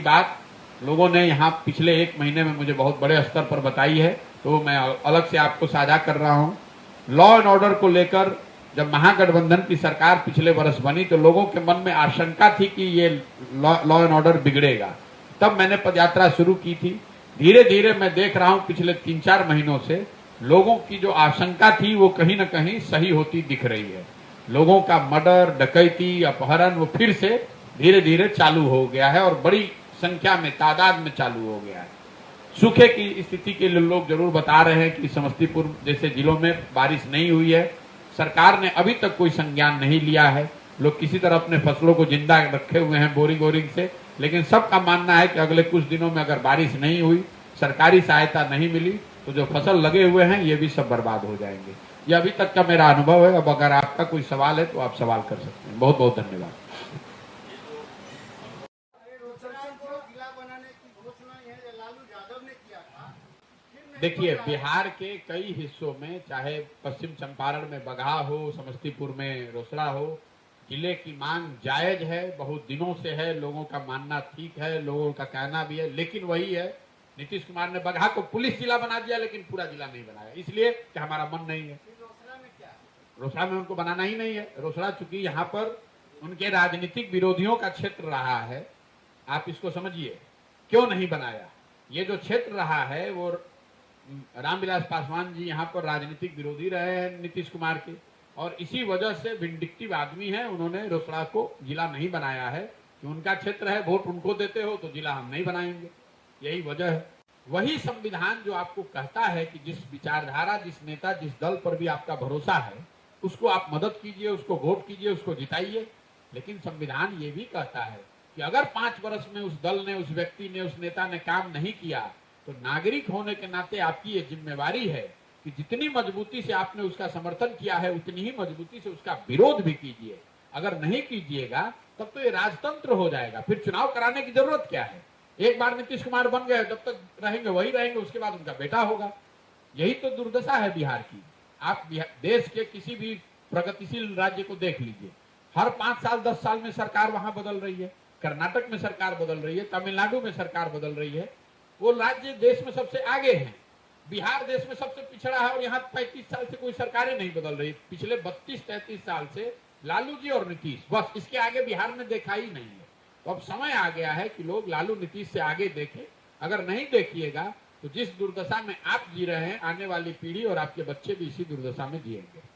बात लोगों ने यहाँ पिछले एक महीने में मुझे बहुत बड़े स्तर पर बताई है, तो मैं अलग से आपको साझा कर रहा हूँ। लॉ एंड ऑर्डर को लेकर जब महागठबंधन की सरकार पिछले वर्ष बनी तो लोगों के मन में आशंका थी कि ये लॉ एंड ऑर्डर बिगड़ेगा। तब मैंने पदयात्रा शुरू की थी। धीरे धीरे मैं देख रहा हूं पिछले 3-4 महीनों से लोगों की जो आशंका थी वो कहीं न कहीं सही होती दिख रही है। लोगों का मर्डर, डकैती, अपहरण वो फिर से धीरे धीरे चालू हो गया है और बड़ी संख्या में, तादाद में चालू हो गया है। सूखे की स्थिति के लिए लोग जरूर बता रहे हैं कि समस्तीपुर जैसे जिलों में बारिश नहीं हुई है। सरकार ने अभी तक कोई संज्ञान नहीं लिया है। लोग किसी तरह अपने फसलों को जिंदा रखे हुए हैं बोरिंग से, लेकिन सबका मानना है कि अगले कुछ दिनों में अगर बारिश नहीं हुई, सरकारी सहायता नहीं मिली, तो जो फसल लगे हुए हैं ये भी सब बर्बाद हो जाएंगे। ये अभी तक का मेरा अनुभव है। अब अगर आपका कोई सवाल है तो आप सवाल कर सकते हैं। बहुत बहुत धन्यवाद। देखिए, बिहार के कई हिस्सों में, चाहे पश्चिम चंपारण में बगहा हो, समस्तीपुर में रोसड़ा हो, जिले की मांग जायज है, बहुत दिनों से है, लोगों का मानना ठीक है, लोगों का कहना भी है। लेकिन वही है, नीतीश कुमार ने बगहा को पुलिस जिला बना दिया लेकिन पूरा जिला नहीं बनाया, इसलिए कि हमारा मन नहीं है। रोसड़ा में उनको बनाना ही नहीं है। रोसड़ा चूंकि यहाँ पर उनके राजनीतिक विरोधियों का क्षेत्र रहा है, आप इसको समझिए, क्यों नहीं बनाया। ये जो क्षेत्र रहा है वो रामविलास पासवान जी यहाँ पर राजनीतिक विरोधी रहे हैं नीतीश कुमार के, और इसी वजह से विंडिक्टिव आदमी है, उन्होंने रोसड़ा को जिला नहीं बनाया है कि उनका क्षेत्र है, वोट उनको देते हो तो जिला हम नहीं बनाएंगे, यही वजह है। वही संविधान जो आपको कहता है कि जिस विचारधारा, जिस नेता, जिस दल पर भी आपका भरोसा है उसको आप मदद कीजिए, उसको वोट कीजिए, उसको जिताइए। लेकिन संविधान ये भी कहता है कि अगर 5 वर्ष में उस दल ने, उस व्यक्ति ने, उस नेता ने काम नहीं किया तो नागरिक होने के नाते आपकी ये जिम्मेवारी है कि जितनी मजबूती से आपने उसका समर्थन किया है उतनी ही मजबूती से उसका विरोध भी कीजिए। अगर नहीं कीजिएगा तब तो ये राजतंत्र हो जाएगा, फिर चुनाव कराने की जरूरत क्या है। एक बार नीतीश कुमार बन गए, जब तक रहेंगे वही रहेंगे, उसके बाद उनका बेटा होगा। यही तो दुर्दशा है बिहार की। आप देश के किसी भी प्रगतिशील राज्य को देख लीजिए, हर 5 साल 10 साल में सरकार वहां बदल रही है। कर्नाटक में सरकार बदल रही है, तमिलनाडु में सरकार बदल रही है। वो राज्य देश में सबसे आगे हैं, बिहार देश में सबसे पिछड़ा है और यहाँ 35 साल से कोई सरकारें नहीं बदल रही। पिछले 32-33 साल से लालू जी और नीतीश, बस इसके आगे बिहार में देखा ही नहीं है। तो अब समय आ गया है कि लोग लालू नीतीश से आगे देखें। अगर नहीं देखिएगा तो जिस दुर्दशा में आप जी रहे हैं, आने वाली पीढ़ी और आपके बच्चे भी इसी दुर्दशा में जिएंगे।